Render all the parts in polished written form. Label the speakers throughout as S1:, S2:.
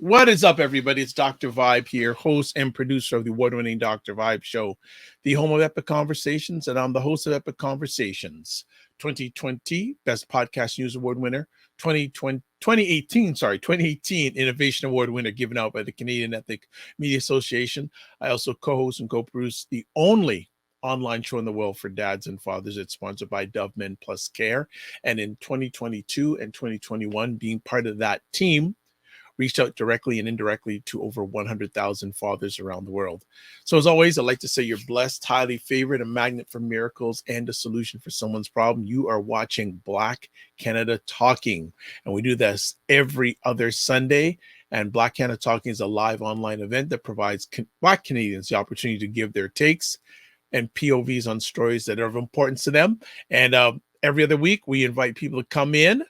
S1: What is up, everybody? It's Dr. Vibe here, host and producer of the award-winning Dr. Vibe Show, the home of Epic Conversations, and I'm the host of Epic Conversations. 2020 Best Podcast News Award winner, 2018 Innovation Award winner given out by the Canadian Ethnic Media Association. I also co-host and co-produce the only online show in the world for dads and fathers. It's sponsored by Dove Men Plus Care. And in 2022 and 2021, being part of that team, reached out directly and indirectly to over 100,000 fathers around the world. So as always, I'd like to say you're blessed, highly favored, a magnet for miracles, and a solution for someone's problem. You are watching Black Canada Talking, and we do this every other Sunday. And Black Canada Talking is a live online event that provides Black Canadians the opportunity to give their takes and POVs on stories that are of importance to them. And every other week, we invite people to come in.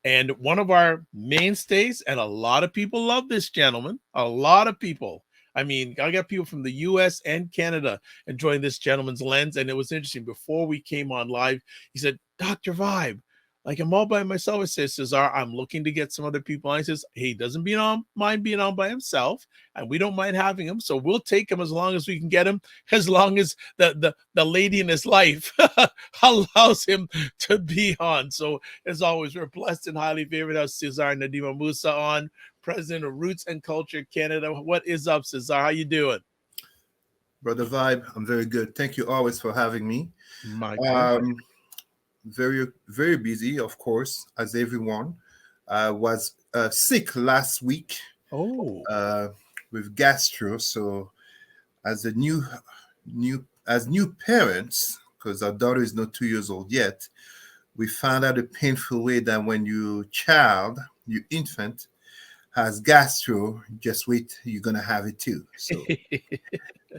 S1: And one of our mainstays, and a lot of people love this gentleman, a lot of people. I mean, I got people from the US and Canada enjoying this gentleman's lens. And it was interesting. Before we came on live, he said, Dr. Vibe, like I'm all by myself. I said, Cesar, I'm looking to get some other people on. He says, hey, he doesn't mind being on by himself, and we don't mind having him. So we'll take him as long as we can get him, as long as the lady in his life allows him to be on. So as always, we're blessed and highly favored to have Cesar Ndema-Moussa on, president of Roots and Culture Canada. What is up, Cesar? How you doing?
S2: Brother Vibe, I'm very good. Thank you always for having me.
S1: My pleasure.
S2: Very, very busy, of course, as everyone. I was sick last week with gastro. So as a new parents, because our daughter is not 2 years old yet, we found out a painful way that when your infant has gastro, just wait, you're gonna have it too.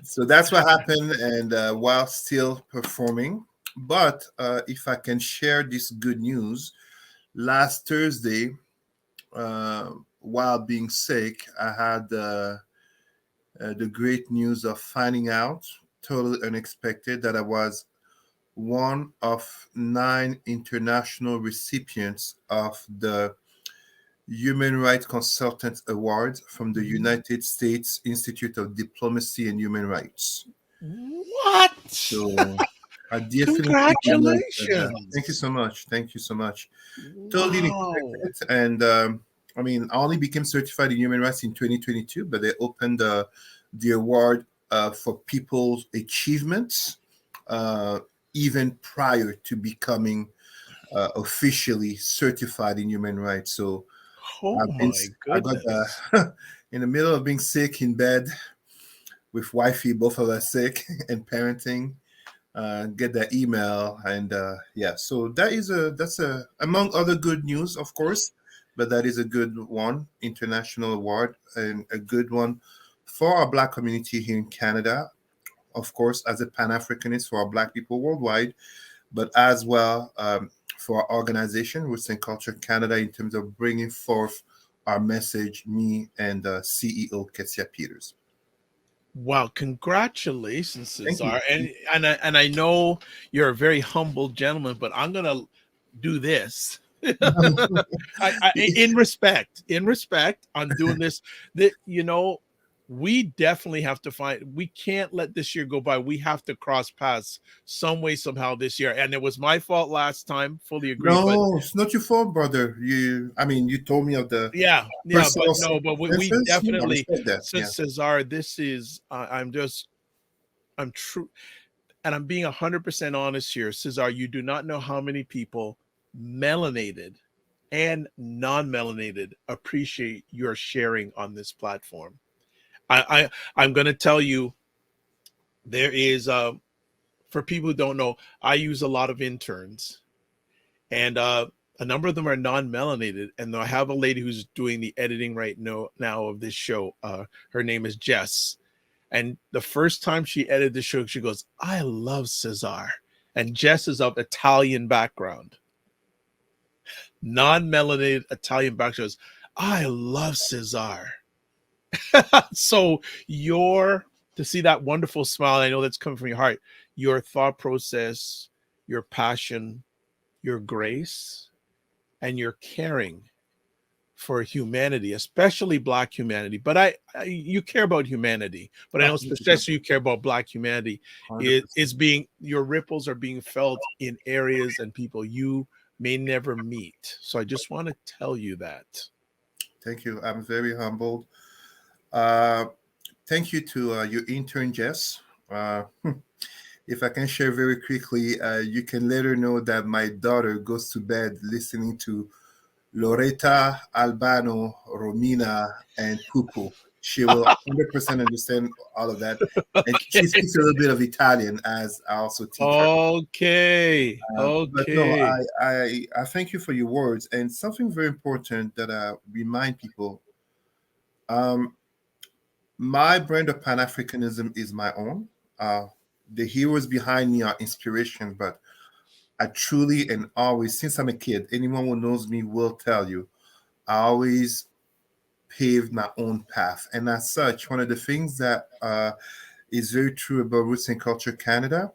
S2: So that's what happened, and while still performing. But if I can share this good news, last Thursday, while being sick, I had the great news of finding out, totally unexpected, that I was one of 9 international recipients of the Human Rights Consultant Award from the United States Institute of Diplomacy and Human Rights.
S1: What?
S2: So I definitely
S1: congratulations.
S2: Thank you so much.
S1: Wow.
S2: Totally expected. And I mean, I only became certified in human rights in 2022, but they opened the award for people's achievements even prior to becoming officially certified in human rights. So I got in the middle of being sick in bed with wifey, both of us sick, and parenting. Get that email, and so that's among other good news, of course, but that is a good one, international award, and a good one for our Black community here in Canada, of course, as a Pan-Africanist for our Black people worldwide, but as well for our organization, Roots and Culture Canada, in terms of bringing forth our message, me and CEO Ketsia Peters.
S1: Wow, congratulations, Cesar. And I know you're a very humble gentleman, but I'm gonna do this. In respect, I'm doing this. That we definitely have to we can't let this year go by. We have to cross paths some way, somehow this year. And it was my fault last time, fully agree.
S2: No, it's not your fault, brother. You told me of the
S1: but we definitely Cesar, this is I'm true, and I'm being 100% honest here. Cesar, you do not know how many people, melanated and non-melanated, appreciate your sharing on this platform. I'm going to tell you, there is for people who don't know, I use a lot of interns, and a number of them are non-melanated, and I have a lady who's doing the editing right now of this show. Her name is Jess, and the first time she edited the show, she goes, I love Cesar. And Jess is of Italian background, non-melanated Italian background. I love Cesar. So to see that wonderful smile, I know that's coming from your heart, your thought process, your passion, your grace, and your caring for humanity, especially Black humanity. But you care about humanity, but I know especially you care about Black humanity. Your ripples are being felt in areas and people you may never meet. So I just want to tell you that.
S2: Thank you. I'm very humbled. Thank you to your intern, Jess. If I can share very quickly, you can let her know that my daughter goes to bed listening to Loretta, Albano, Romina, and Pupo. She will 100% understand all of that. And she speaks a little bit of Italian, as I also teach her.
S1: Okay.
S2: But no, I thank you for your words. And something very important that I remind people, my brand of Pan-Africanism is my own. The heroes behind me are inspiration, but I truly and always, since I'm a kid, anyone who knows me will tell you, I always paved my own path. And as such, one of the things that is very true about Roots and Culture Canada,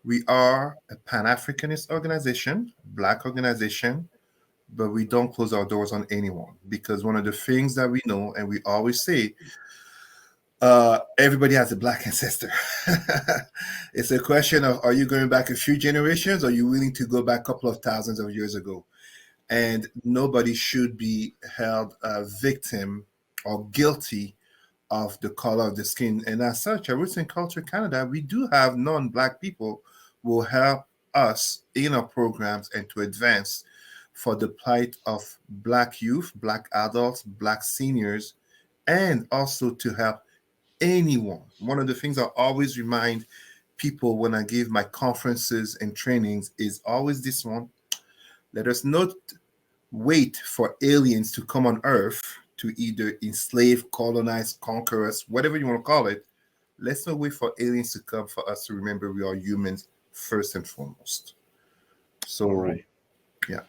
S2: we are a Pan-Africanist organization, Black organization, but we don't close our doors on anyone, because one of the things that we know and we always say, everybody has a Black ancestor. It's a question of, are you going back a few generations, or are you willing to go back a couple of thousands of years ago? And nobody should be held a victim or guilty of the color of the skin. And as such, at Roots and Culture Canada, we do have non-Black people who will help us in our programs and to advance for the plight of Black youth, Black adults, Black seniors, and also to help anyone. One of the things I always remind people when I give my conferences and trainings is always this one: let us not wait for aliens to come on Earth to either enslave, colonize, conquer us, whatever you want to call it. Let's not wait for aliens to come for us to remember we are humans first and foremost. So,
S1: all right.
S2: Yeah.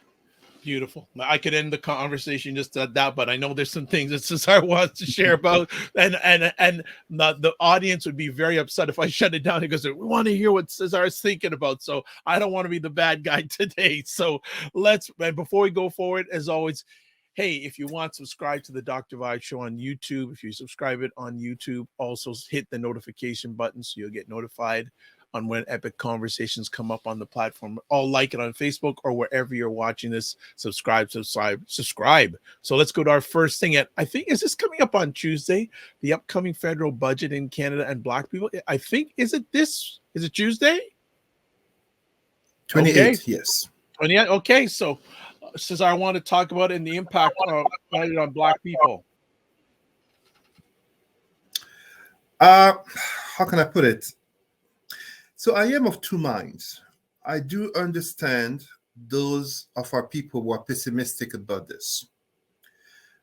S1: Beautiful. I could end the conversation just at that, but I know there's some things that Cesar wants to share about, and the audience would be very upset if I shut it down because we want to hear what Cesar is thinking about. So I don't want to be the bad guy today. So before we go forward, as always, hey, if you want, subscribe to the Dr. Vibe Show on YouTube. If you subscribe it on YouTube, also hit the notification button so you'll get notified on when epic conversations come up on the platform. I'll like it on Facebook or wherever you're watching this. Subscribe. So let's go to our first thing. I think, is this coming up on Tuesday? The upcoming federal budget in Canada and Black people. I think, is it Tuesday?
S2: 28,
S1: okay.
S2: Yes.
S1: 28. Okay, so Cesar, I want to talk about it and the impact on Black people.
S2: How can I put it? So I am of two minds. I do understand those of our people who are pessimistic about this.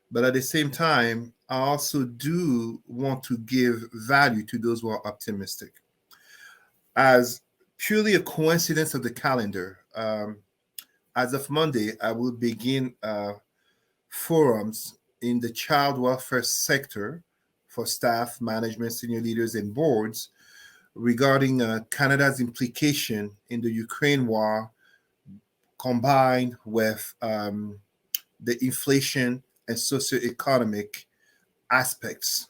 S2: But at the same time, I also do want to give value to those who are optimistic. As purely a coincidence of the calendar, as of Monday, I will begin forums in the child welfare sector for staff, management, senior leaders, and boards regarding Canada's implication in the Ukraine war, combined with the inflation and socioeconomic aspects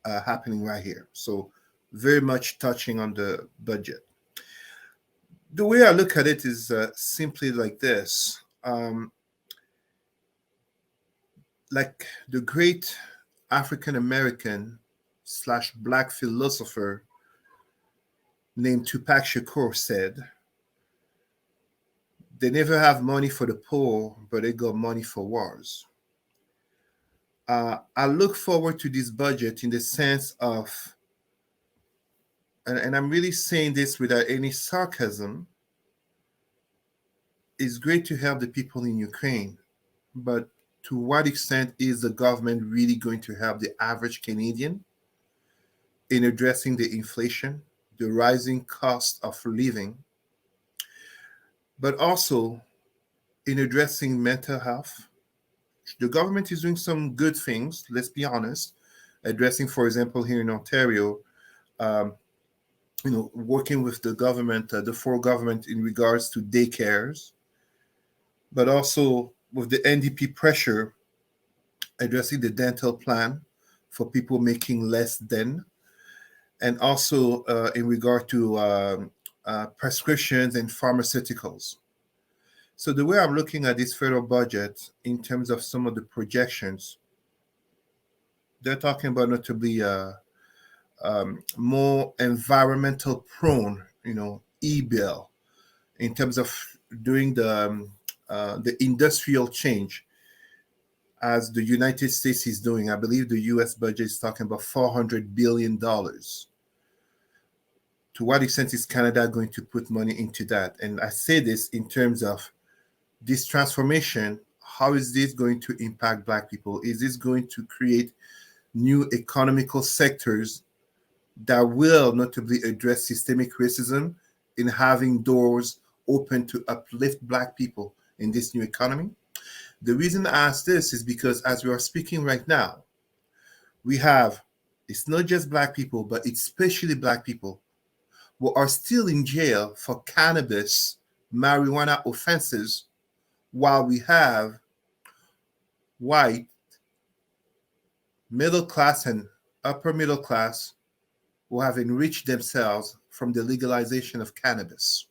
S2: happening right here. So very much touching on the budget. The way I look at it is simply like this. Like the great African-American / Black philosopher named Tupac Shakur said, they never have money for the poor, but they got money for wars. I look forward to this budget in the sense of, and I'm really saying this without any sarcasm, it's great to help the people in Ukraine, but to what extent is the government really going to help the average Canadian in addressing the inflation, the rising cost of living, but also in addressing mental health? The government is doing some good things, let's be honest, addressing, for example, here in Ontario, working with the government, the federal government in regards to daycares, but also with the NDP pressure, addressing the dental plan for people making less than, and also in regard to prescriptions and pharmaceuticals. So the way I'm looking at this federal budget in terms of some of the projections, they're talking about notably more environmental prone, e-bill in terms of doing the industrial change as the United States is doing. I believe the U.S. budget is talking about $400 billion. To what extent is Canada going to put money into that? And I say this in terms of this transformation. How is this going to impact Black people? Is this going to create new economical sectors that will notably address systemic racism in having doors open to uplift Black people in this new economy? The reason I ask this is because as we are speaking right now, we have, it's not just Black people, but it's especially Black people who are still in jail for cannabis, marijuana offenses, while we have white, middle class, and upper middle class who have enriched themselves from the legalization of cannabis.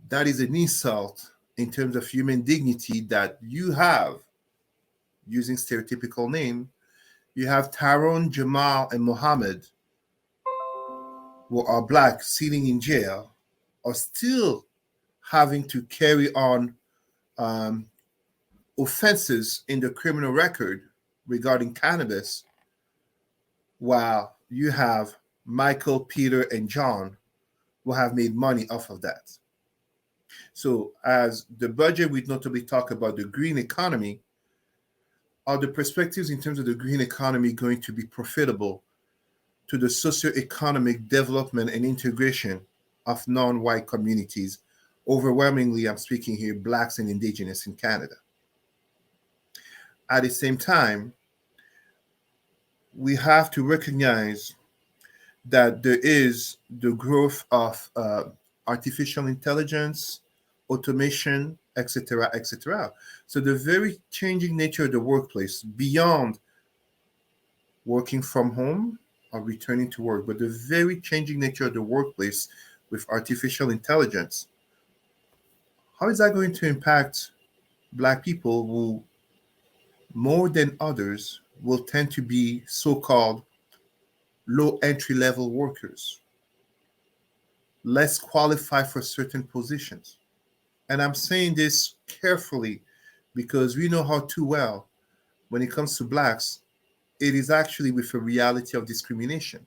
S2: That is an insult in terms of human dignity that you have, using stereotypical name, you have Tyrone, Jamal, and Mohammed, who are Black, sitting in jail, are still having to carry on um, offenses in the criminal record regarding cannabis, while you have Michael, Peter, and John who have made money off of that. So, as the budget would notably talk about the green economy, are the perspectives in terms of the green economy going to be profitable to the socioeconomic development and integration of non-white communities? Overwhelmingly, I'm speaking here, Blacks and Indigenous in Canada. At the same time, we have to recognize that there is the growth of artificial intelligence, automation, etc., etc. So the very changing nature of the workplace, beyond working from home or returning to work, but the very changing nature of the workplace with artificial intelligence, how is that going to impact Black people who, more than others, will tend to be so-called low entry level workers, less qualified for certain positions? And I'm saying this carefully because we know how too well, when it comes to Blacks, it is actually with a reality of discrimination.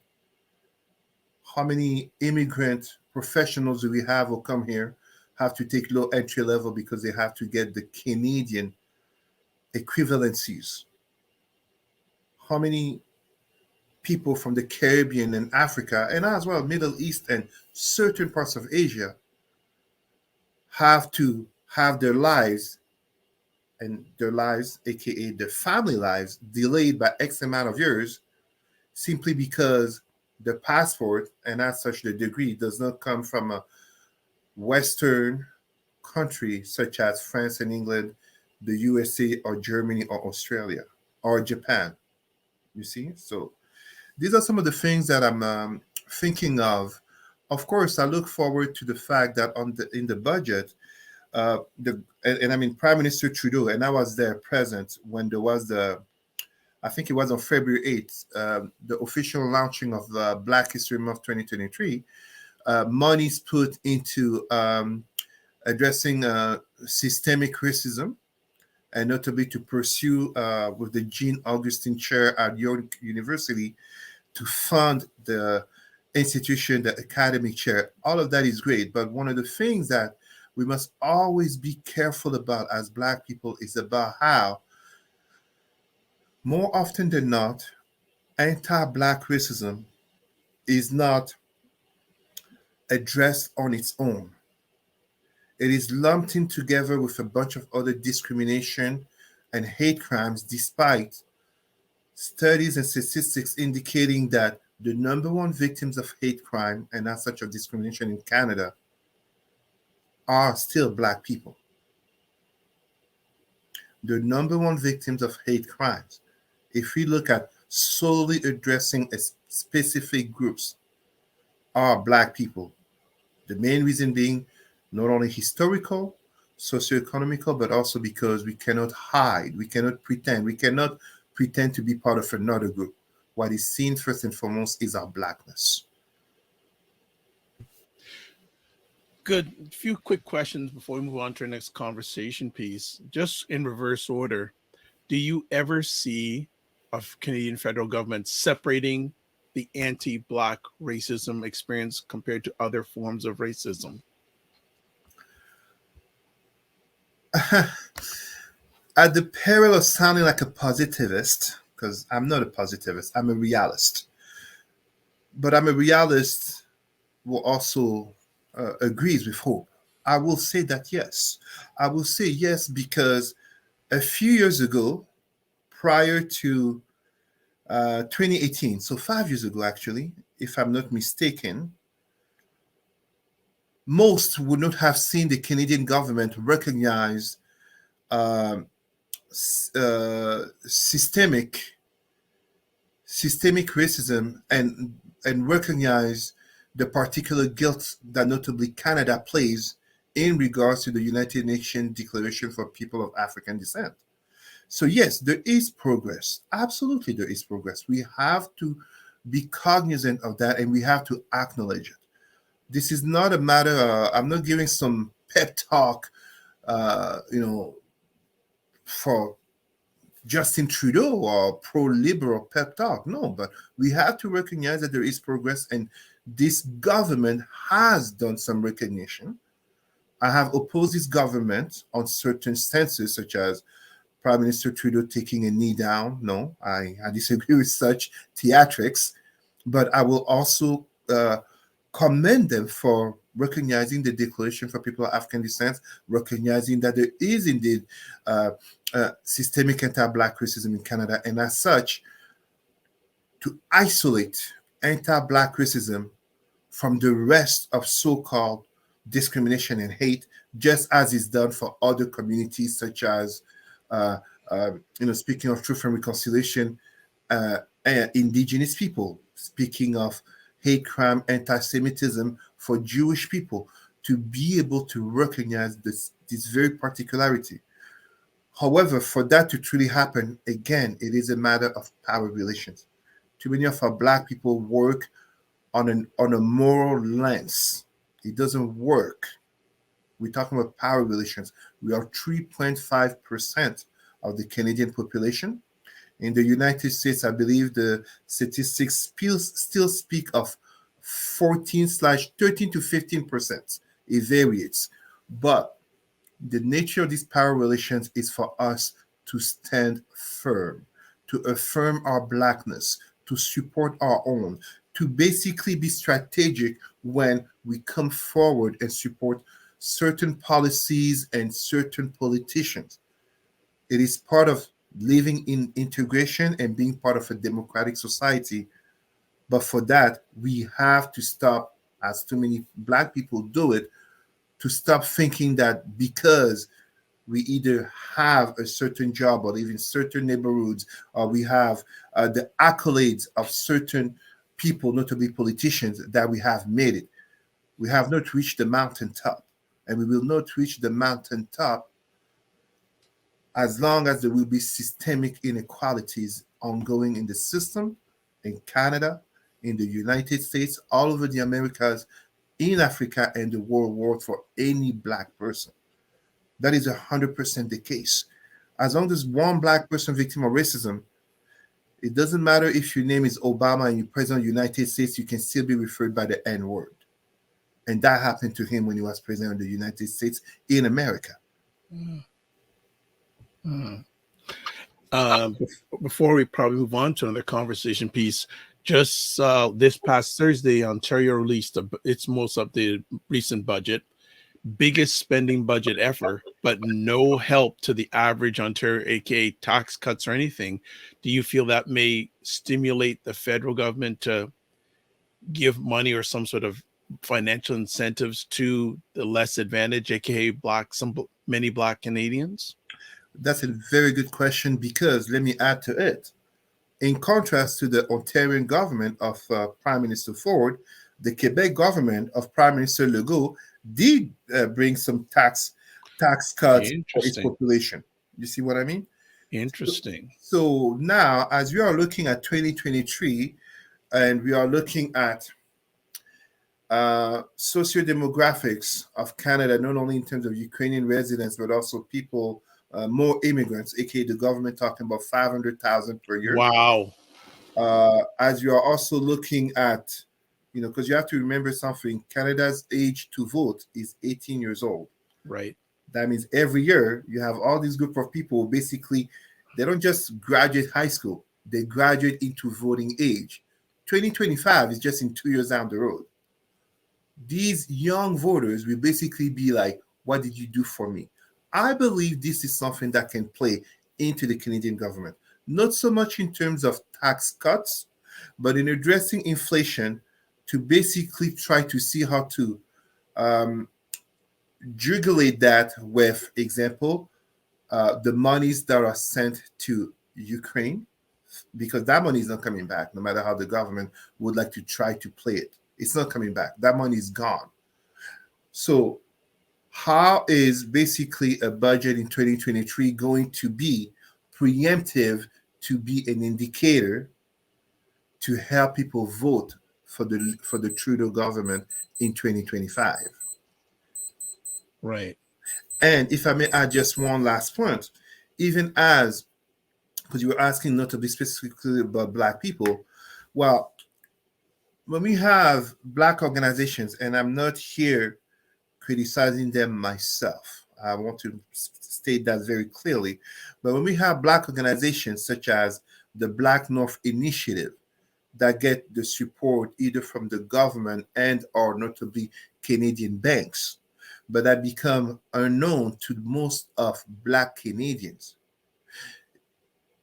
S2: How many immigrant professionals do we have who come here, have to take low entry level because they have to get the Canadian equivalencies? How many people from the Caribbean and Africa, and as well Middle East and certain parts of Asia, have to have their lives, and their lives, aka their family lives, delayed by X amount of years simply because the passport, and as such the degree, does not come from a Western country such as France and England, the USA, or Germany, or Australia, or Japan? You see? So these are some of the things that I'm thinking of. Of course, I look forward to the fact that in the budget, and I mean Prime Minister Trudeau, and I was there present when there was I think it was on February 8th, the official launching of Black History Month 2023. Money's put into addressing systemic racism, and notably to pursue with the Jean Augustine Chair at York University to fund the institution, the academic chair. All of that is great, but one of the things that we must always be careful about as Black people is about how, more often than not, anti-Black racism is not addressed on its own. It is lumped in together with a bunch of other discrimination and hate crimes, despite studies and statistics indicating that the number one victims of hate crime and as such of discrimination in Canada are still Black people. the number one victims of hate crimes, if we look at solely addressing a specific groups, are Black people. The main reason being not only historical, socioeconomical, but also because we cannot hide, we cannot pretend to be part of another group. What is seen first and foremost is our Blackness.
S1: Good. A few quick questions before we move on to our next conversation piece. Just in reverse order, do you ever see a Canadian federal government separating the anti-Black racism experience compared to other forms of racism?
S2: At the peril of sounding like a positivist, because I'm not a positivist, I'm a realist. But I'm a realist who also agrees with hope. I will say that yes. I will say yes because a few years ago, prior to 2018, so 5 years ago actually, if I'm not mistaken, most would not have seen the Canadian government recognize um, systemic racism and recognize the particular guilt that notably Canada plays in regards to the United Nations Declaration for People of African Descent. So yes, there is progress. Absolutely, there is progress. We have to be cognizant of that, and we have to acknowledge it. This is not a matter. I'm not giving some pep talk, for Justin Trudeau or pro-liberal pep talk. No, but we have to recognize that there is progress, and this government has done some recognition. I have opposed this government on certain stances, such as Prime Minister Trudeau taking a knee down. No, I disagree with such theatrics, but I will also commend them for recognizing the Declaration for People of African Descent, recognizing that there is indeed systemic anti-Black racism in Canada, and as such, to isolate anti-Black racism from the rest of so-called discrimination and hate, just as is done for other communities, such as, speaking of truth and reconciliation, indigenous people, speaking of hate crime, anti-Semitism for Jewish people, to be able to recognize this very particularity. However, for that to truly happen, again, it is a matter of power relations. Too many of our Black people work on a moral lens. It doesn't work. We're talking about power relations. We are 3.5% of the Canadian population. In the United States, I believe the statistics still speak of 13 to 15%. It varies. But the nature of these power relations is for us to stand firm, to affirm our Blackness, to support our own, to basically be strategic when we come forward and support certain policies and certain politicians. It is part of living in integration and being part of a democratic society. But for that, we have to stop, as too many Black people do it, to stop thinking that because we either have a certain job or live in certain neighborhoods, or we have the accolades of certain people, notably politicians, that we have made it. We have not reached the mountaintop, and we will not reach the mountaintop as long as there will be systemic inequalities ongoing in the system, in Canada, in the United States, all over the Americas, in Africa, and the world for any Black person. That is 100% the case. As long as one Black person victim of racism, it doesn't matter if your name is Obama and you're president of the United States, you can still be referred by the N word. And that happened to him when he was president of the United States in America.
S1: Mm. Mm. Before we probably move on to another conversation piece, just this past Thursday, Ontario released its most updated recent budget, biggest spending budget ever, but no help to the average Ontario, aka tax cuts or anything. Do you feel that may stimulate the federal government to give money or some sort of financial incentives to the less advantaged, aka many Black Canadians?
S2: That's a very good question because let me add to it. In contrast to the Ontarian government of Prime Minister Ford, the Quebec government of Prime Minister Legault did bring some tax cuts for its
S1: Interesting.
S2: population. You see what I mean?
S1: Interesting.
S2: So now, as we are looking at 2023, and we are looking at socio-demographics of Canada, not only in terms of Ukrainian residents, but also people, more immigrants, aka the government talking about 500,000 per year.
S1: Wow.
S2: As you are also looking at, because you have to remember something, Canada's age to vote is 18 years old.
S1: Right.
S2: That means every year you have all these group of people, basically, they don't just graduate high school, they graduate into voting age. 2025 is just in 2 years down the road. These young voters will basically be like, what did you do for me? I believe this is something that can play into the Canadian government, not so much in terms of tax cuts, but in addressing inflation to basically try to see how to um, jugulate that with, example, the monies that are sent to Ukraine, because that money is not coming back, no matter how the government would like to try to play it. It's not coming back. That money is gone. So, how is basically a budget in 2023 going to be preemptive to be an indicator to help people vote for the Trudeau government in 2025?
S1: Right.
S2: And if I may add just one last point, even as because you were asking not to be specifically about Black people, well, when we have Black organizations, and I'm not here criticizing them myself. I want to state that very clearly. But when we have Black organizations such as the Black North Initiative that get the support either from the government and or notably Canadian banks, but that become unknown to most of Black Canadians,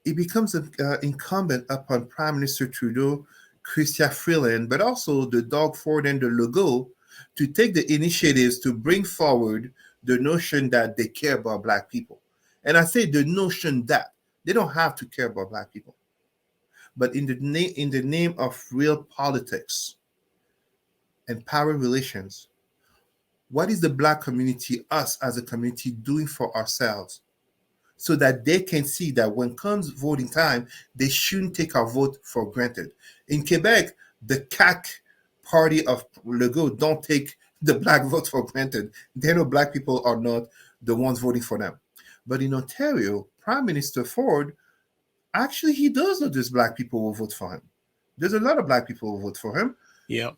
S2: it becomes incumbent upon Prime Minister Trudeau, Chrystia Freeland, but also the Doug Ford and the Legault to take the initiatives to bring forward the notion that they care about Black people. And I say the notion that they don't have to care about Black people, but in the name of real politics and power relations, what is the Black community, us as a community, doing for ourselves? So that they can see that when comes voting time, they shouldn't take our vote for granted. In Quebec, the CAC party of Legault don't take the Black vote for granted. They know Black people are not the ones voting for them. But in Ontario, Prime Minister Ford, actually, he does know there's Black people who vote for him. There's a lot of Black people who vote for him.
S1: Yeah.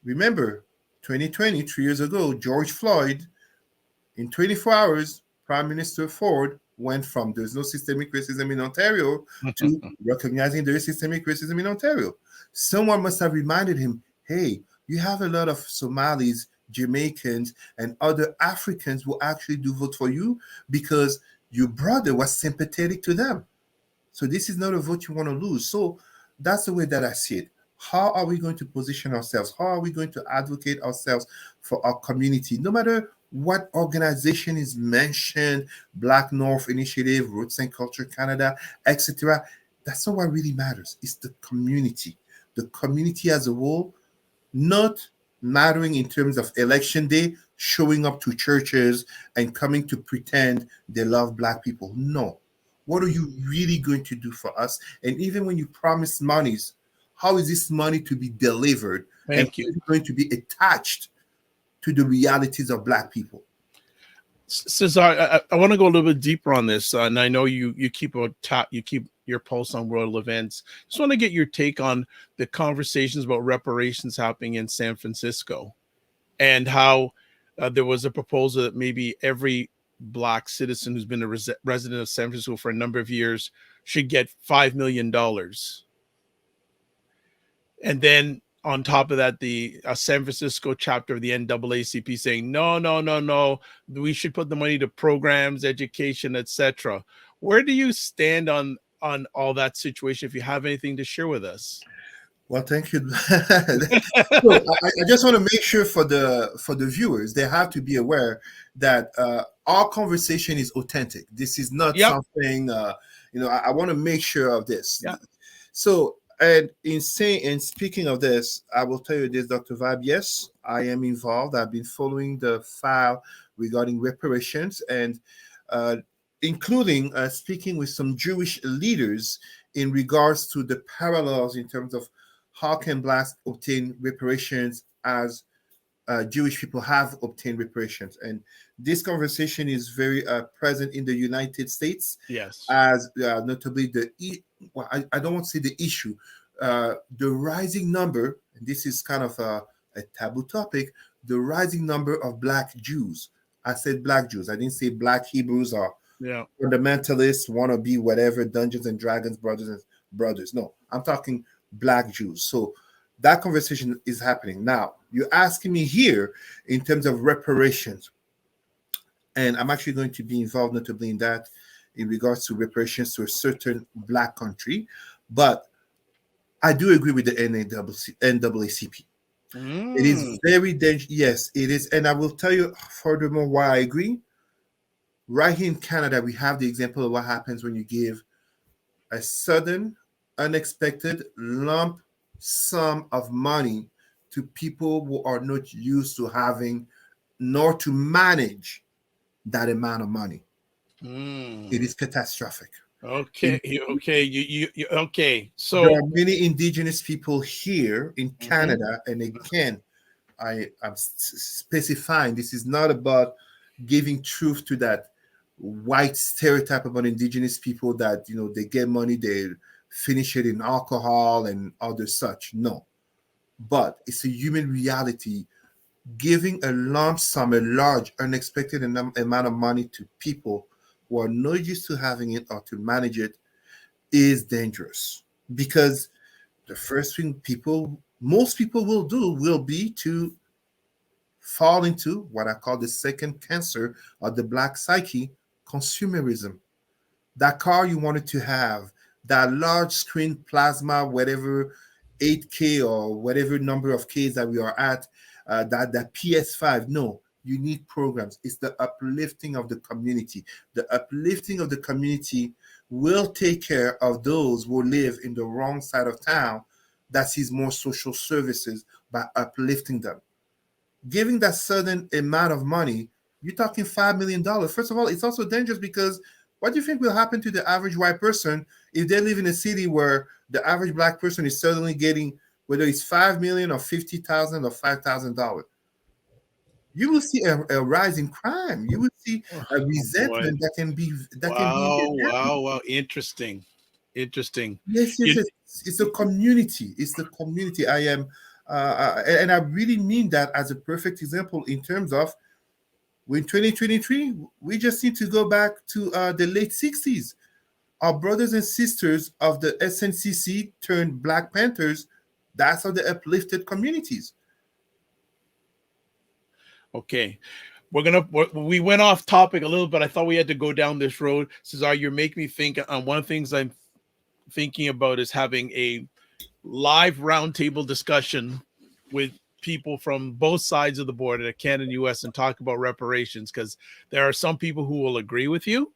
S2: Remember, 2020, 3 years ago, George Floyd, in 24 hours, Prime Minister Ford went from there's no systemic racism in Ontario to recognizing there is systemic racism in Ontario. Someone must have reminded him, hey, you have a lot of Somalis, Jamaicans, and other Africans who actually do vote for you because your brother was sympathetic to them. So this is not a vote you want to lose. So that's the way that I see it. How are we going to position ourselves? How are we going to advocate ourselves for our community? No matter what organization is mentioned, Black North Initiative, Roots and Culture Canada, etc. That's not what really matters. It's the community as a whole, not mattering in terms of election day, showing up to churches and coming to pretend they love Black people. No. What are you really going to do for us? And even when you promise monies, how is this money to be delivered?
S1: Thank you.
S2: How is it going to be attached to the realities of Black people?
S1: Cesar, I want to go a little bit deeper on this, and I know you keep your pulse on world events. Just want to get your take on the conversations about reparations happening in San Francisco, and how there was a proposal that maybe every Black citizen who's been a resident of San Francisco for a number of years should get $5 million. And then on top of that, the San Francisco chapter of the NAACP saying, no, we should put the money to programs, education, etc. Where do you stand on all that situation, if you have anything to share with us?
S2: Well, thank you. So I just want to make sure for the viewers, they have to be aware that our conversation is authentic. This is not
S1: Yep.
S2: something I want to make sure of this.
S1: Yeah.
S2: So, and in speaking of this, I will tell you this, Dr. Vibe. Yes, I am involved. I've been following the file regarding reparations and uh, including speaking with some Jewish leaders in regards to the parallels in terms of how can blacks obtain reparations as Jewish people have obtained reparations. And this conversation is very present in the United States,
S1: Yes.
S2: as notably well, I don't want to say the issue, the rising number, and this is kind of a taboo topic, the rising number of black Jews. I said black Jews. I didn't say black Hebrews or
S1: Yeah.
S2: fundamentalists, want to be whatever, Dungeons and Dragons brothers and brothers. No, I'm talking black Jews. So that conversation is happening. Now, you're asking me here in terms of reparations, and I'm actually going to be involved notably in that in regards to reparations to a certain black country. But I do agree with the NAACP. It is
S1: Mm.
S2: very dangerous. Yes, it is. And I will tell you furthermore why I agree. Right here in Canada, we have the example of what happens when you give a sudden, unexpected lump sum of money to people who are not used to having nor to manage that amount of money. It
S1: Mm.
S2: is catastrophic.
S1: Okay.
S2: In,
S1: Okay. Okay.
S2: there
S1: So.
S2: are many indigenous people here in
S1: Mhm.
S2: Canada, and again, I'm specifying this is not about giving truth to that white stereotype about indigenous people that they get money, they finish it in alcohol and other such. No, but it's a human reality. Giving a lump sum, a large unexpected amount of money to people who are not used to having it or to manage it is dangerous, because the first thing most people will do will be to fall into what I call the second cancer of the black psyche, consumerism. That car you wanted to have, that large screen plasma, whatever 8K or whatever number of Ks that we are at, that PS5. No, you need programs. It's the uplifting of the community. The uplifting of the community will take care of those who live in the wrong side of town that sees more social services by uplifting them. Giving that certain amount of money, you're talking $5 million. First of all, it's also dangerous because what do you think will happen to the average white person if they live in a city where the average black person is suddenly getting, whether it's 5 million or 50,000 or $5,000? You will see a rise in crime. You will see a
S1: Oh boy.
S2: resentment that can be
S1: Wow.
S2: deadly.
S1: Wow. Wow. Interesting. Interesting.
S2: Yes, yes,
S1: You.
S2: yes. It's the community. It's the community. I am, and I really mean that as a perfect example in terms of in 2023, we just need to go back to the late 60s. Our brothers and sisters of the SNCC turned Black Panthers, that's how they uplifted communities.
S1: Okay. We went off topic a little bit. I thought we had to go down this road. Cesar, you're making me think on one of the things I'm thinking about is having a live roundtable discussion with people from both sides of the border, Canada and US, and talk about reparations, because there are some people who will agree with you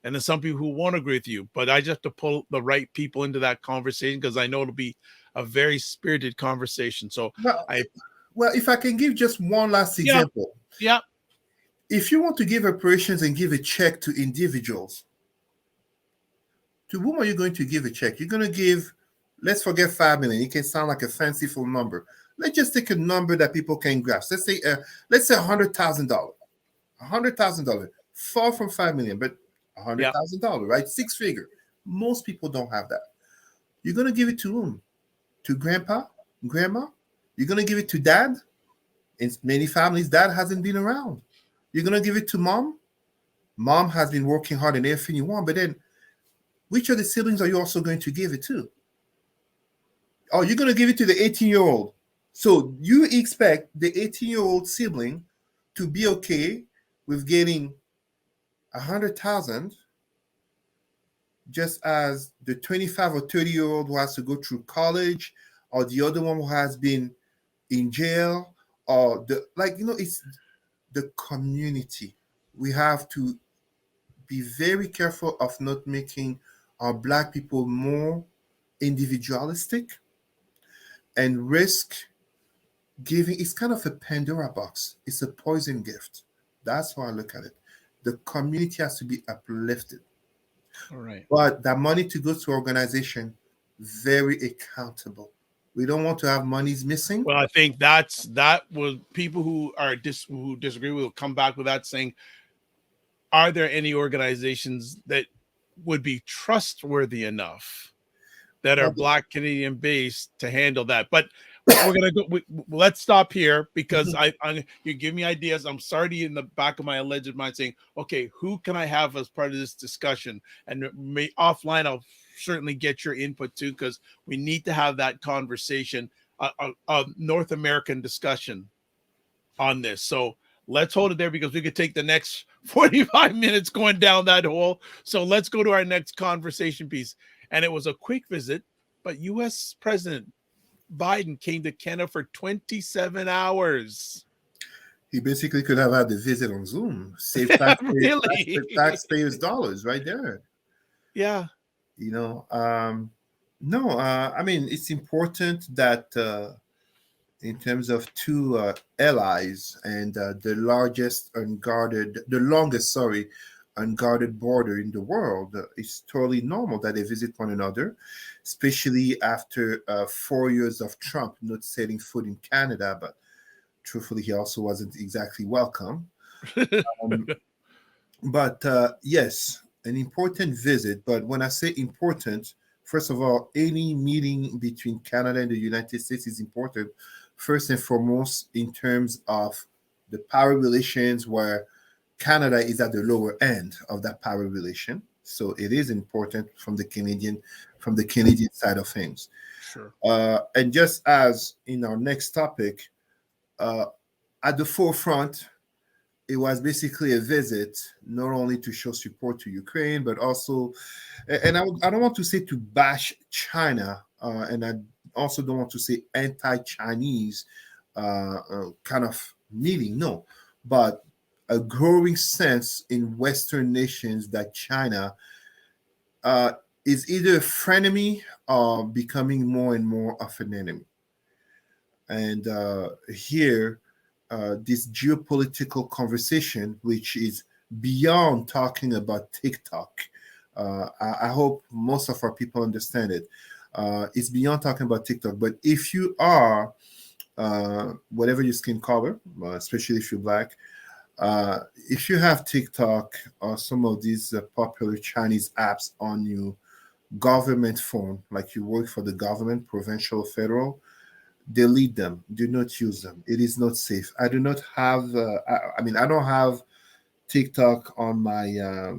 S1: and then some people who won't agree with you. But I just have to pull the right people into that conversation because I know it'll be a very spirited conversation. So
S2: Well,
S1: I
S2: well, if I can give just one last
S1: yeah,
S2: example,
S1: yeah,
S2: if you want to give reparations and give a check to individuals, to whom are you going to give a check? You're going to give, let's forget 5 million. It can sound like a fanciful number. Let's just take a number that people can grasp. Let's say $100,000. $100,000, far from 5 million, but
S1: yeah,
S2: $100,000, right? Six figure. Most people don't have that. You're gonna give it to whom? To grandpa, grandma? You're gonna give it to dad? In many families, dad hasn't been around. You're gonna give it to mom? Mom has been working hard and everything you want, but then which of the siblings are you also going to give it to? Oh, you're gonna give it to the 18-year-old. So you expect the 18-year-old sibling to be okay with getting 100,000, just as the 25 or 30-year-old who has to go through college or the other one who has been in jail, or it's the community. We have to be very careful of not making our Black people more individualistic and risk giving. It's kind of a Pandora box. It's a poison gift. That's how I look at it. The community has to be uplifted.
S1: All right.
S2: But that money to go to organization, very accountable. We don't want to have monies missing.
S1: Well, I think that will people who are who disagree will come back with that saying, are there any organizations that would be trustworthy enough that are Black Canadian based to handle that? But we're gonna go. Let's stop here because you give me ideas. I'm starting in the back of my alleged mind saying, okay, who can I have as part of this discussion? And offline, I'll certainly get your input too, because we need to have that conversation, a North American discussion on this. So let's hold it there because we could take the next 45 minutes going down that hole. So let's go to our next conversation piece. And it was a quick visit, but U.S. President Biden came to Canada for 27 hours.
S2: He basically could have had the visit on Zoom. Save taxpayers' dollars right there.
S1: Yeah.
S2: No, I mean, it's important that in terms of two allies and the longest unguarded border in the world, it's totally normal that they visit one another, especially after 4 years of Trump not setting foot in Canada. But truthfully, he also wasn't exactly welcome. But yes, an important visit. But when I say important, first of all, any meeting between Canada and the United States is important, first and foremost, in terms of the power relations, where Canada is at the lower end of that power relation. So it is important from the Canadian side of things.
S1: Sure.
S2: And just as in our next topic, at the forefront, it was basically a visit not only to show support to Ukraine, but also, and I don't want to say to bash China, and I also don't want to say anti-Chinese kind of meeting, no, but a growing sense in Western nations that China is either a frenemy or becoming more and more of an enemy. And here, this geopolitical conversation, which is beyond talking about TikTok, I hope most of our people understand it. It's beyond talking about TikTok. But if you are, whatever your skin color, especially if you're Black, if you have TikTok or some of these popular Chinese apps on your government phone, like you work for the government, provincial, federal, delete them. Do not use them. It is not safe. I do not have, I don't have TikTok on my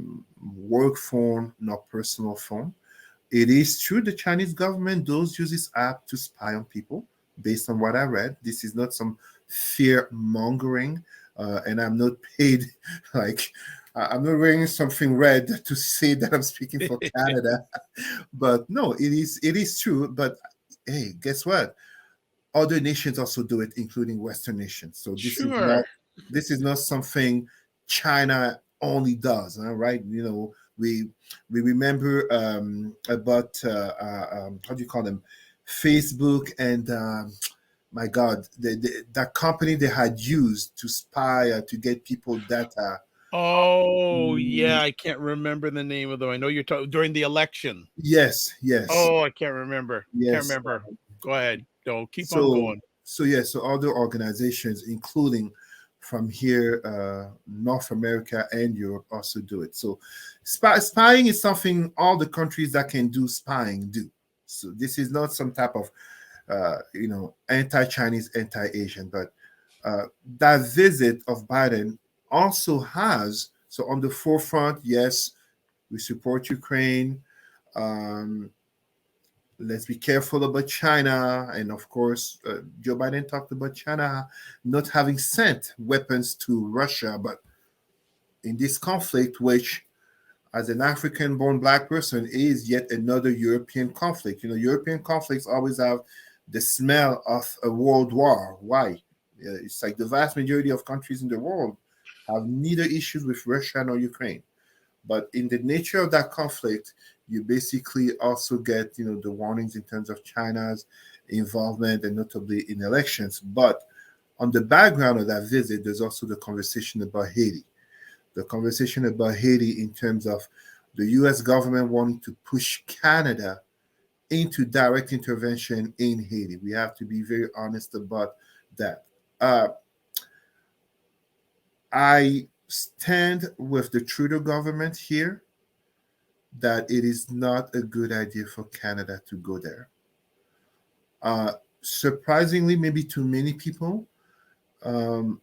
S2: work phone, nor personal phone. It is true the Chinese government does use this app to spy on people, based on what I read. This is not some fear mongering, and I'm not paid like I'm not wearing something red to say that I'm speaking for Canada. But no, it is true. But hey, guess what? Other nations also do it, including Western nations. So this is not something China only does, right? We remember about how do you call them, Facebook and my God, that company they had used to spy to get people data.
S1: Oh yeah, I can't remember the name of them. I know you're talking during the election.
S2: Yes.
S1: Oh, I can't remember.
S2: Yes.
S1: Can't remember. Go ahead. Don't keep on going.
S2: So other organizations, including from here, North America and Europe, also do it. So spying is something all the countries that can do spying do. So this is not some type of anti-Chinese, anti-Asian, but that visit of Biden also has, so on the forefront, yes, we support Ukraine. Let's be careful about China. And of course, Joe Biden talked about China not having sent weapons to Russia. But in this conflict, which as an African-born Black person is yet another European conflict. European conflicts always have the smell of a world war. Why? It's like the vast majority of countries in the world have neither issues with Russia nor Ukraine. But in the nature of that conflict, you basically also get, the warnings in terms of China's involvement and notably in elections. But on the background of that visit, there's also the conversation about Haiti. The conversation about Haiti in terms of the US government wanting to push Canada into direct intervention in Haiti. We have to be very honest about that. I stand with the Trudeau government here that it is not a good idea for Canada to go there. Surprisingly, maybe to many people, um,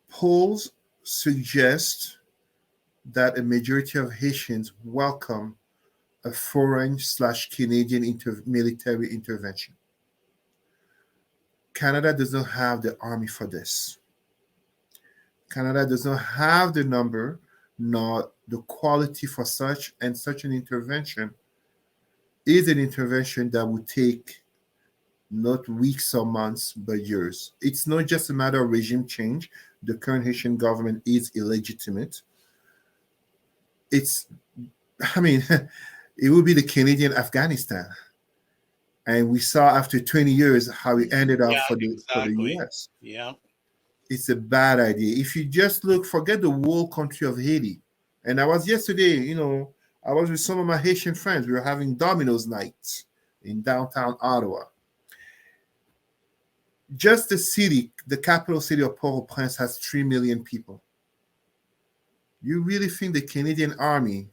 S2: polls suggest that a majority of Haitians welcome a foreign/Canadian military intervention. Canada does not have the army for this. Canada does not have the number nor the quality for such, and such an intervention is an intervention that would take not weeks or months, but years. It's not just a matter of regime change. The current Haitian government is illegitimate. It's, I mean, it would be the Canadian Afghanistan. And we saw after 20 years how it ended up
S1: Yeah,
S2: for the
S1: exactly.
S2: US.
S1: Yeah.
S2: It's a bad idea. If you just look, forget the whole country of Haiti. And I was yesterday, I was with some of my Haitian friends. We were having Domino's nights in downtown Ottawa. Just the city, the capital city of Port-au-Prince, has 3 million people. You really think the Canadian army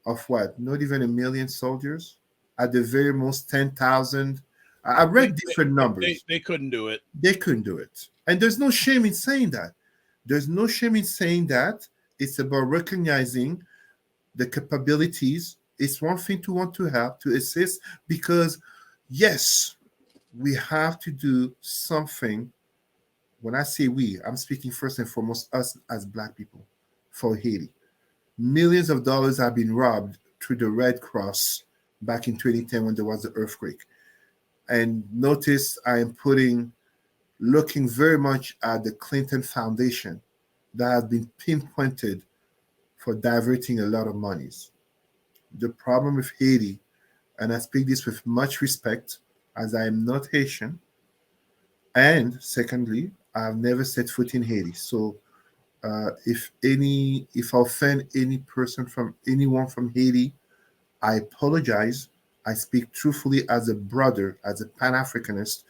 S2: of what? Not even 1 million soldiers? At the very most 10,000? I read different numbers.
S1: They couldn't do it.
S2: They couldn't do it. And there's no shame in saying that. There's no shame in saying that. It's about recognizing the capabilities. It's one thing to want to help, to assist, because yes, we have to do something. When I say we, I'm speaking first and foremost us as Black people for Haiti. Millions of dollars have been robbed through the Red Cross back in 2010 when there was the earthquake. And notice I am looking very much at the Clinton Foundation that has been pinpointed for diverting a lot of monies. The problem with Haiti, and I speak this with much respect, as I am not Haitian, and secondly, I have never set foot in Haiti. So if I offend anyone from Haiti, I apologize. I speak truthfully as a brother, as a Pan-Africanist,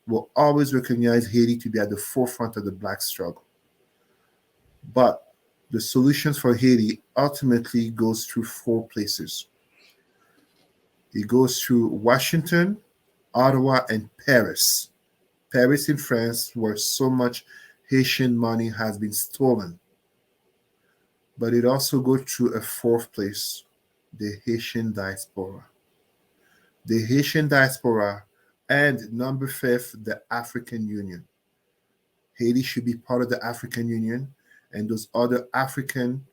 S2: will always recognize Haiti to be at the forefront of the Black struggle. But the solutions for Haiti ultimately goes through 4 places. It goes through Washington, Ottawa, and Paris. Paris in France, where so much Haitian money has been stolen. But it also goes through a 4th place, the Haitian diaspora. The Haitian diaspora, and number 5th, the African Union. Haiti should be part of the African Union, and those other African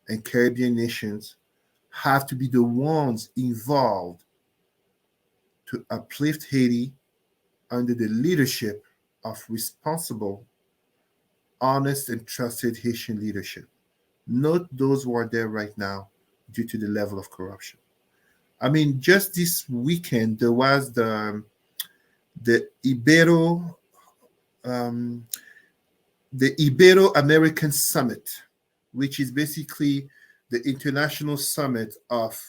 S2: and Caribbean nations have to be the ones involved to uplift Haiti under the leadership of responsible, honest, and trusted Haitian leadership, not those who are there right now due to the level of corruption. I mean, just this weekend there was the Ibero um, the Ibero-American Summit, which is basically the international summit of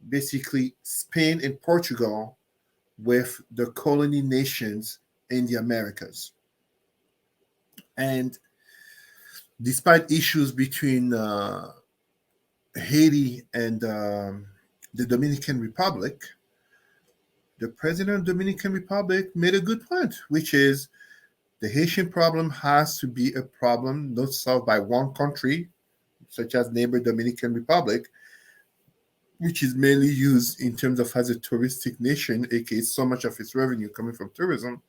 S2: basically Spain and Portugal with the colony nations in the Americas. And despite issues between Haiti and the Dominican Republic, the president of the Dominican Republic made a good point, which is the Haitian problem has to be a problem not solved by one country, such as neighbor Dominican Republic, which is mainly used in terms of as a touristic nation, aka so much of its revenue coming from tourism,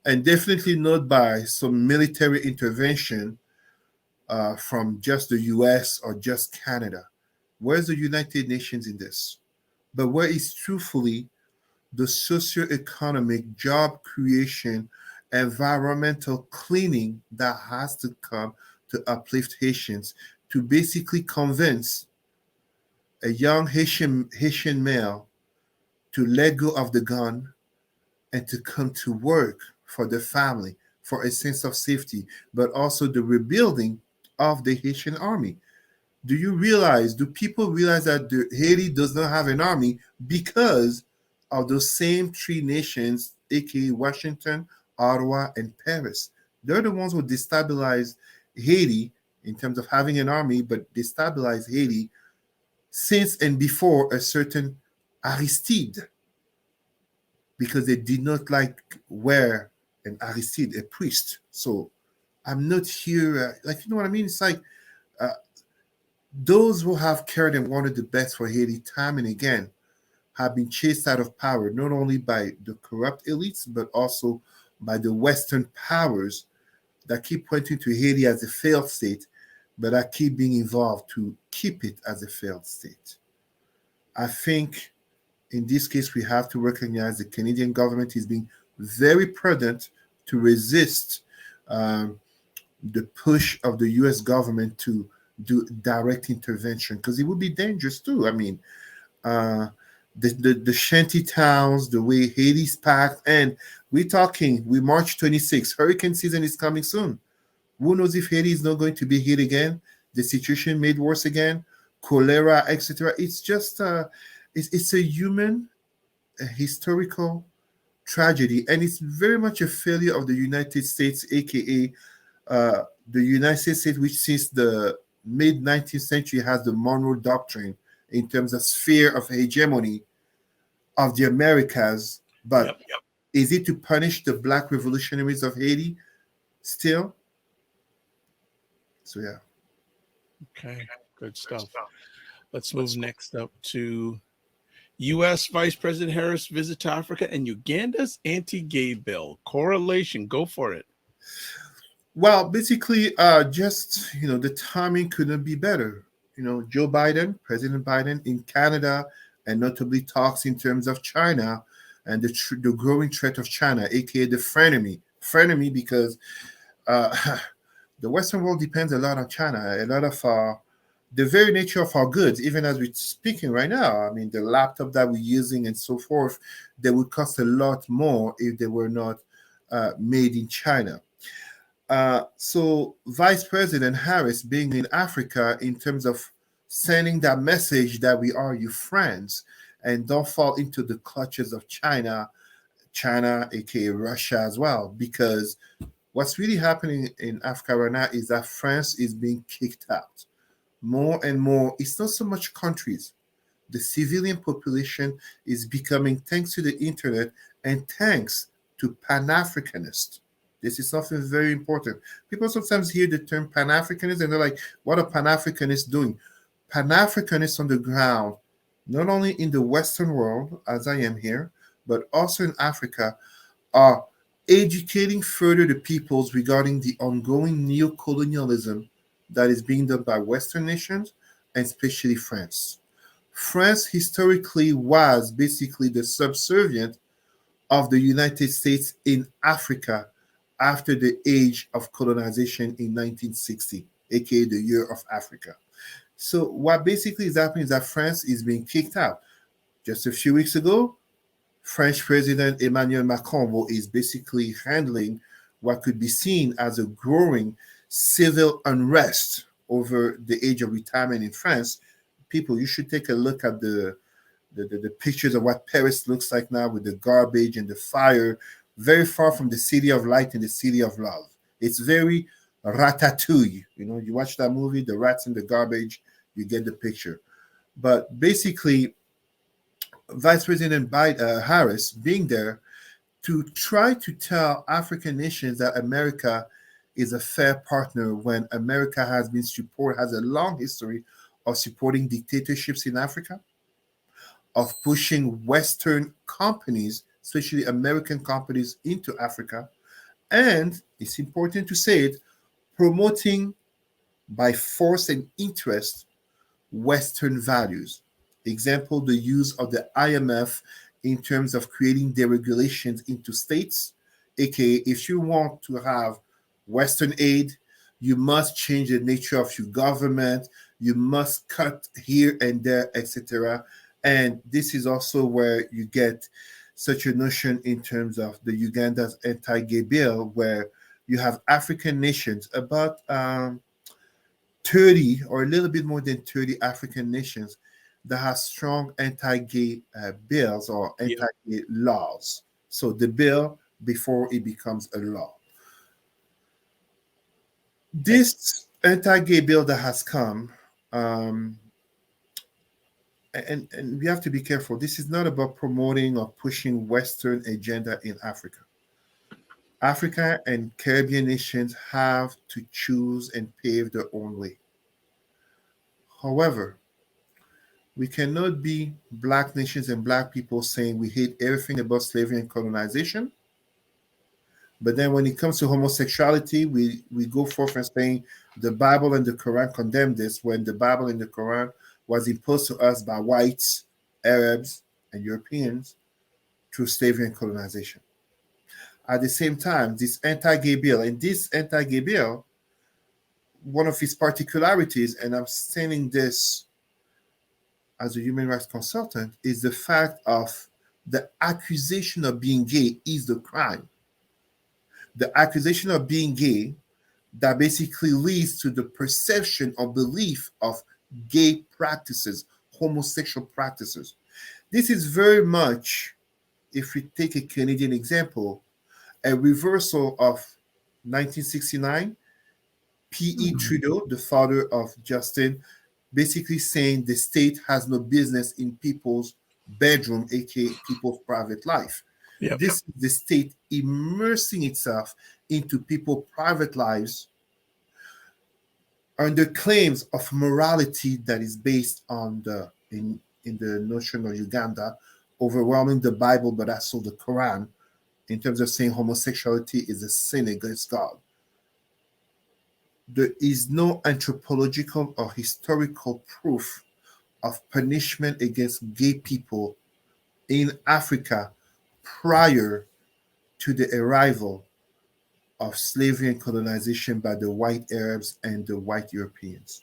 S2: and definitely not by some military intervention from just the US or just Canada. Where's the United Nations in this? But where is truthfully the socioeconomic job creation, environmental cleaning that has to come to uplift Haitians, to basically convince a young Haitian male to let go of the gun and to come to work for the family, for a sense of safety, but also the rebuilding of the Haitian army. Do people realize that Haiti does not have an army because of those same three nations, aka Washington, Ottawa, and Paris? They're the ones who destabilized Haiti in terms of having an army, but destabilized Haiti since and before a certain Aristide, because they did not like wear an Aristide, a priest. So I'm not here, like, you know what I mean? It's like, uh, those who have cared and wanted the best for Haiti time and again have been chased out of power, not only by the corrupt elites, but also by the Western powers that keep pointing to Haiti as a failed state, but that keep being involved to keep it as a failed state. I think in this case, we have to recognize the Canadian government is being very prudent to resist um, the push of the US government to do direct intervention, because it would be dangerous too. I mean, uh, the shanty towns, the way Haiti's packed, and we March 26th, hurricane season is coming soon. Who knows if Haiti is not going to be hit again? The situation made worse again, cholera, etc. It's just it's a human, a historical tragedy, and it's very much a failure of the United States, aka the United States, which since the mid 19th century has the Monroe Doctrine in terms of sphere of hegemony of the Americas. But
S1: Yep.
S2: is it to punish the Black revolutionaries of Haiti still? So yeah.
S1: Okay. Good stuff. Let's move next up to U.S. Vice President Harris visit to Africa and Uganda's anti-gay bill. Correlation. Go for it.
S2: Well, basically, just the timing couldn't be better. Joe Biden, President Biden, in Canada, and notably talks in terms of China and the growing threat of China, aka the frenemy, because uh, the Western world depends a lot on China. A lot of the very nature of our goods, even as we're speaking right now. I mean, the laptop that we're using and so forth, they would cost a lot more if they were not made in China. So Vice President Harris being in Africa in terms of sending that message that we are your friends and don't fall into the clutches of China, aka Russia as well, because what's really happening in Africa right now is that France is being kicked out more and more. It's not so much countries. The civilian population is becoming, thanks to the internet and thanks to Pan-Africanists. This is something very important. People sometimes hear the term Pan-Africanist and they're like, what are Pan-Africanists doing? Pan-Africanists on the ground, not only in the Western world, as I am here, but also in Africa, are educating further the peoples regarding the ongoing neo-colonialism that is being done by Western nations, and especially France. France historically was basically the subservient of the United States in Africa after the age of colonization in 1960, aka the Year of Africa. So what basically is happening is that France is being kicked out. Just a few weeks ago, French President Emmanuel Macron is basically handling what could be seen as a growing civil unrest over the age of retirement in France. People, you should take a look at the pictures of what Paris looks like now with the garbage and the fire, very far from the city of light and the city of love. It's very ratatouille. You watch that movie, the rats in the garbage, you get the picture. But basically, Vice President Harris being there to try to tell African nations that America is a fair partner when America has a long history of supporting dictatorships in Africa, of pushing Western companies, especially American companies, into Africa. And it's important to say it, promoting by force and interest Western values. Example, the use of the IMF in terms of creating deregulations into states, aka if you want to have Western aid, you must change the nature of your government, you must cut here and there, etc. And this is also where you get such a notion in terms of the Uganda's anti-gay bill, where you have African nations, about 30 or a little bit more than 30 African nations that have strong anti-gay bills or
S1: Yeah.
S2: anti-gay laws. So the bill before it becomes a law. This anti-gay bill that has come, um, and we have to be careful. This is not about promoting or pushing Western agenda in Africa. Africa and Caribbean nations have to choose and pave their own way. However, we cannot be black nations and black people saying we hate everything about slavery and colonization. But then when it comes to homosexuality, we go forth and saying the Bible and the Quran condemn this, when the Bible and the Quran was imposed to us by whites, Arabs, and Europeans through slavery and colonization. At the same time, this anti-gay bill, and this anti-gay bill, one of its particularities, and I'm saying this as a human rights consultant, is the fact of the accusation of being gay is the crime. The accusation of being gay that basically leads to the perception or belief of gay practices, homosexual practices. This is very much, if we take a Canadian example, a reversal of 1969, P.E. Trudeau, the father of Justin, basically saying the state has no business in people's bedroom, aka people's private life.
S1: Yep.
S2: This is the state immersing itself into people's private lives under claims of morality that is based on in the notion of Uganda, overwhelming the Bible, but also the Quran, in terms of saying homosexuality is a sin against God. There is no anthropological or historical proof of punishment against gay people in Africa prior to the arrival of slavery and colonization by the white Arabs and the white Europeans.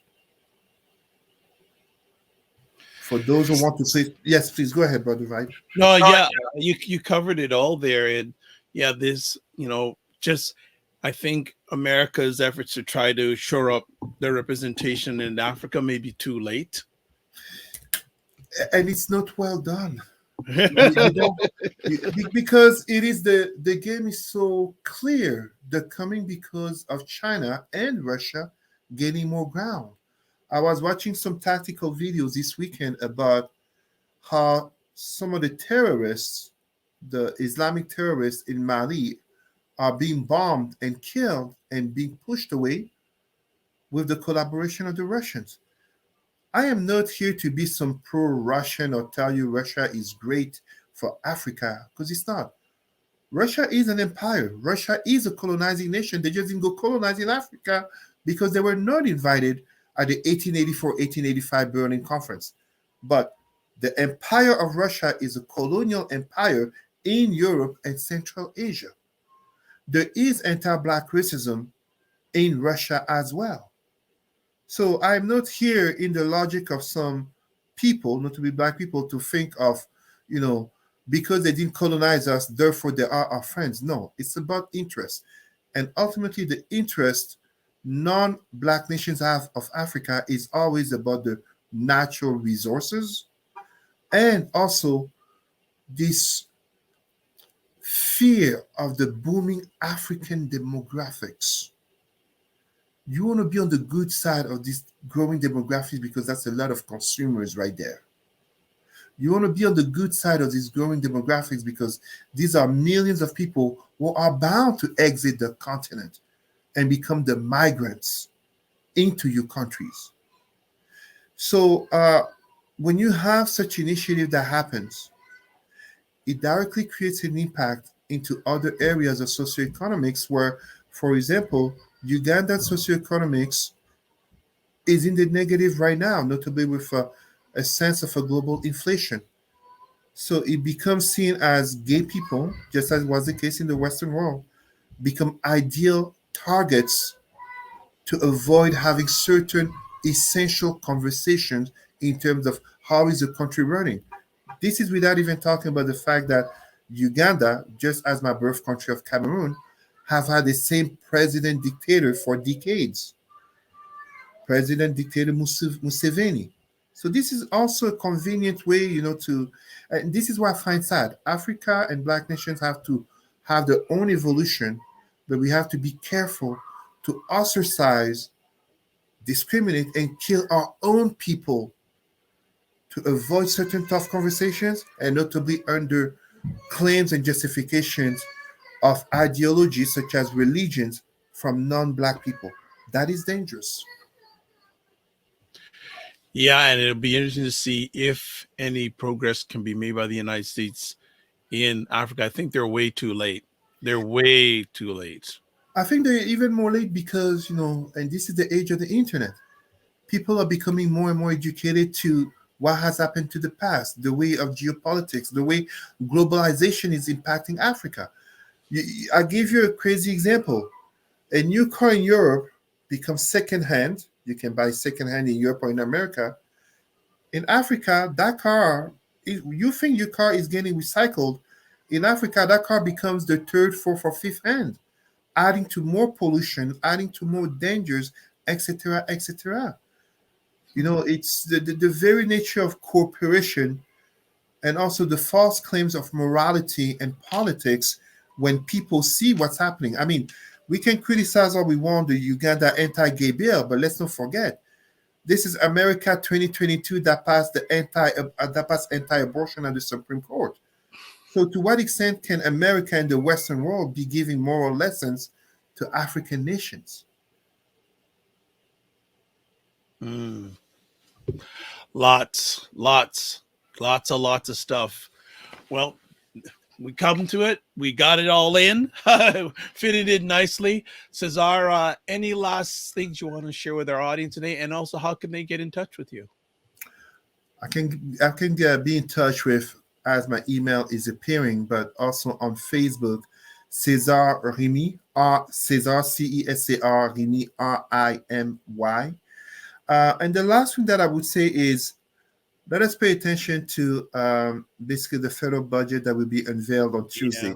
S2: For those who want to say, yes, please go ahead, Brother Vite.
S1: No, yeah, you covered it all there, and yeah, this just I think America's efforts to try to shore up their representation in Africa may be too late,
S2: and it's not well done. Because it is the game is so clear. They're coming because of China and Russia gaining more ground. I was watching some tactical videos this weekend about how some of the terrorists, the Islamic terrorists in Mali, are being bombed and killed and being pushed away with the collaboration of the Russians. I am not here to be some pro-Russian or tell you Russia is great for Africa, because it's not. Russia is an empire. Russia is a colonizing nation. They just didn't go colonizing Africa because they were not invited at the 1884-1885 Berlin Conference. But the empire of Russia is a colonial empire in Europe and Central Asia. There is anti-Black racism in Russia as well. So I'm not here in the logic of some people, not to be Black people, to think of, because they didn't colonize us, therefore they are our friends. No, it's about interest. And ultimately, the interest non-Black nations have of Africa is always about the natural resources and also this fear of the booming African demographics. You want to be on the good side of this growing demographics because that's a lot of consumers right there. You want to be on the good side of these growing demographics because these are millions of people who are bound to exit the continent and become the migrants into your countries. So when you have such initiative that happens, it directly creates an impact into other areas of socioeconomics where, for example, Ugandan socioeconomics is in the negative right now, notably with a sense of a global inflation. So it becomes seen as gay people, just as was the case in the Western world, become ideal targets to avoid having certain essential conversations in terms of how is the country running. This is without even talking about the fact that Uganda, just as my birth country of Cameroon, have had the same president dictator for decades, President dictator Museveni. So this is also a convenient way, to, and this is what I find sad. Africa and Black nations have to have their own evolution, but we have to be careful to ostracize, discriminate, and kill our own people to avoid certain tough conversations, and notably under claims and justifications of ideologies such as religions from non-Black people. That is dangerous.
S1: Yeah, and it'll be interesting to see if any progress can be made by the United States in Africa. I think they're way too late. They're way too late.
S2: I think they're even more late because, and this is the age of the internet. People are becoming more and more educated to what has happened to the past, the way of geopolitics, the way globalization is impacting Africa. I give you a crazy example. A new car in Europe becomes secondhand. You can buy secondhand in Europe or in America. In Africa, that car, you think your car is getting recycled. In Africa, that car becomes the third, fourth, or fifth hand, adding to more pollution, adding to more dangers, etc., etc. It's the very nature of cooperation and also the false claims of morality and politics when people see what's happening. I mean, we can criticize all we want the Uganda anti-gay bill, but let's not forget this is America 2022 that passed anti-abortion at the Supreme Court. So, to what extent can America and the Western world be giving moral lessons to African nations?
S1: Mm. Lots of stuff. Well, we come to it. We got it all in, fitted in nicely. Cesar, any last things you want to share with our audience today, and also how can they get in touch with you?
S2: I can be in touch with, as my email is appearing, but also on Facebook, Cesar Rimi, Cesar Cesar Rimi Rimy. And the last thing that I would say is let us pay attention to basically the federal budget that will be unveiled on Tuesday.
S1: Yeah.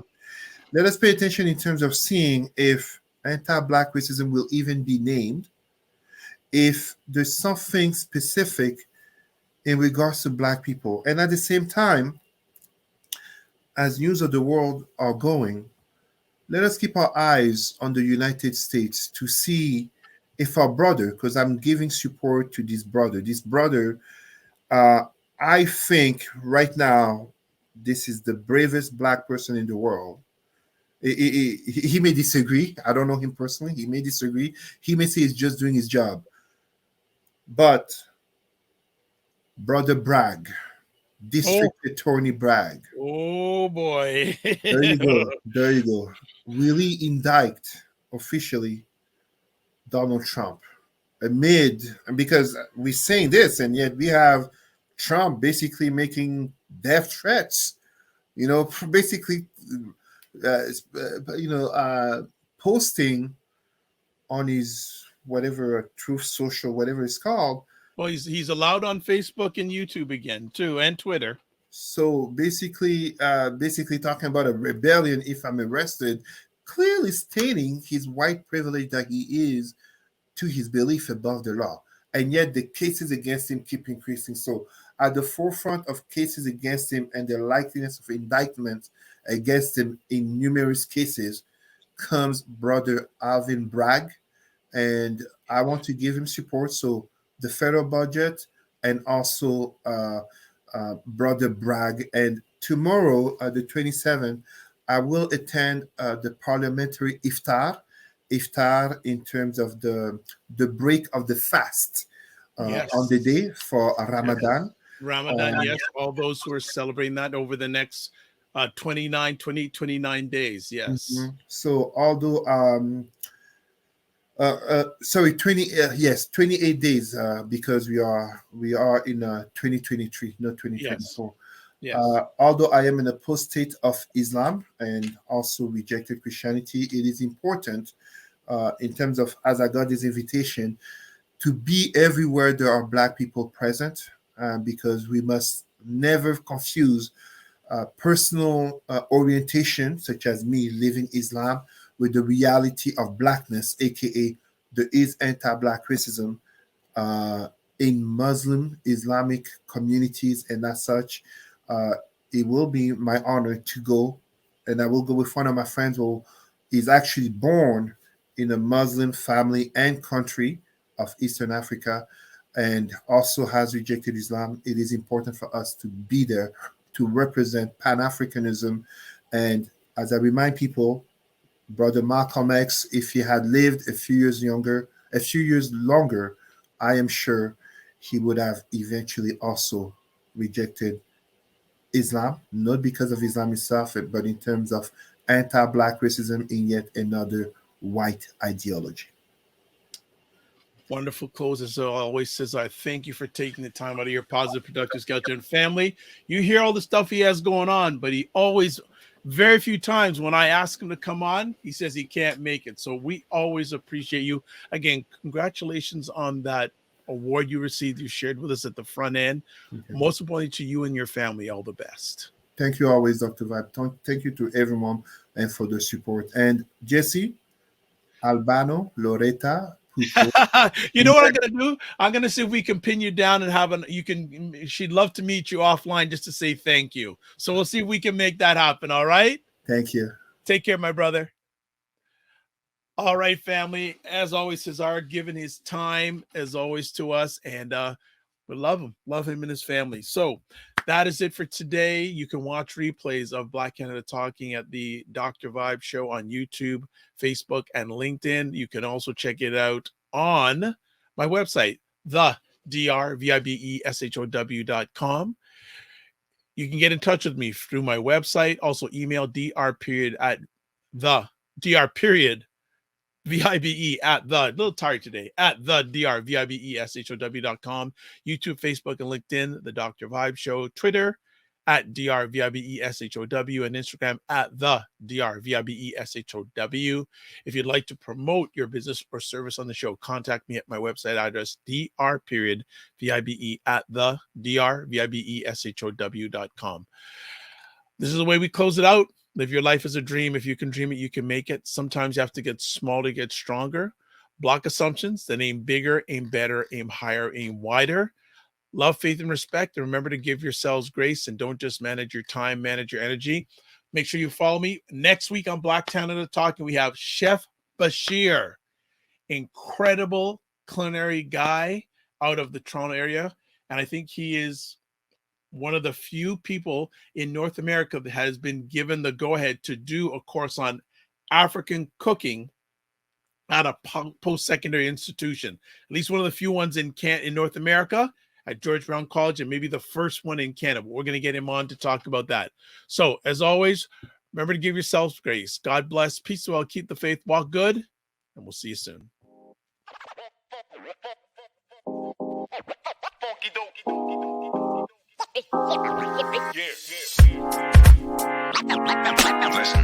S2: Let us pay attention in terms of seeing if anti-Black racism will even be named, if there's something specific in regards to Black people. And at the same time, as news of the world are going, let us keep our eyes on the United States to see if our brother, because I'm giving support to this brother, I think right now, this is the bravest Black person in the world. He may disagree. I don't know him personally. He may disagree. He may say he's just doing his job. But Brother Bragg, District Attorney Bragg.
S1: Oh boy.
S2: There you go. There you go. Will he indict officially Donald Trump because we're saying this, and yet we have Trump basically making death threats, basically, posting on his whatever Truth Social, whatever it's called.
S1: Well, he's allowed on Facebook and YouTube again too, and Twitter.
S2: So basically talking about a rebellion if I'm arrested, clearly stating his white privilege that he is to his belief above the law. And yet the cases against him keep increasing. So at the forefront of cases against him and the likeliness of indictment against him in numerous cases comes Brother Alvin Bragg. And I want to give him support. So the federal budget and also Brother Bragg. And tomorrow, the 27th, I will attend the parliamentary iftar in terms of the break of the fast on the day for Ramadan.
S1: Yes. Ramadan, yes. All those who are celebrating that over the next 29 days, yes.
S2: Mm-hmm. So although 28 days because we are in 2023, not 2024. Yes.
S1: Yes.
S2: Although I am in a post-state of Islam and also rejected Christianity, it is important in terms of, as I got this invitation, to be everywhere there are Black people present, because we must never confuse personal orientation, such as me living Islam, with the reality of Blackness, aka there is anti-Black racism uh, in Muslim Islamic communities, and as such, uh, it will be my honor to go, and I will go with one of my friends who is actually born in a Muslim family and country of Eastern Africa, and also has rejected Islam. It is important for us to be there to represent Pan Africanism, and as I remind people, Brother Malcolm X, if he had lived a few years longer, I am sure he would have eventually also rejected Islam, not because of Islam itself, but in terms of anti-Black racism in yet another white ideology.
S1: Wonderful close. As always, says, I thank you for taking the time out of your positive, productive schedule and family. You hear all the stuff he has going on, but he always, very few times when I ask him to come on, he says he can't make it. So we always appreciate you. Again, congratulations on that award you received. You shared with us at the front end.
S2: Okay.
S1: Most importantly to you and your family, all the best.
S2: Thank you always, Dr. Vibe. Thank you to everyone and for the support. And Jesse, Albano, Loretta,
S1: You know what I'm gonna do? I'm gonna see if we can pin you down and have she'd love to meet you offline just to say thank you. So we'll see if we can make that happen. All right.
S2: Thank you.
S1: Take care, my brother. All right, family. As always, Cesar giving his time as always to us, and we love him and his family. So that is it for today. You can watch replays of Black Canada Talking at the Dr. Vibe Show on YouTube, Facebook, and LinkedIn. You can also check it out on my website, the drvibeshow.com. You can get in touch with me through my website. Also email dr at the dr VIBE at the, a little tired today, at the drvibeshow.com, YouTube, Facebook, and LinkedIn, The Dr. Vibe Show, Twitter, at drvibeshow, and Instagram, at the drvibeshow. If you'd like to promote your business or service on the show, contact me at my website address, dr.vibe at the drvibeshow.com. This is the way we close it out. Live your life as a dream. If you can dream it, you can make it. Sometimes you have to get small to get stronger. Block assumptions, then aim bigger, aim better, aim higher, aim wider. Love, faith, and respect. And remember to give yourselves grace, and don't just manage your time, manage your energy. Make sure you follow me. Next week on Black Canada Talking, we have Chef Bashir, incredible culinary guy out of the Toronto area. And I think he is one of the few people in North America that has been given the go-ahead to do a course on African cooking at a post-secondary institution. At least one of the few ones in North America at George Brown College, and maybe the first one in Canada. We're going to get him on to talk about that. So, as always, remember to give yourselves grace. God bless. Peace well. Keep the faith. Walk good. And we'll see you soon. Yeah. Listen.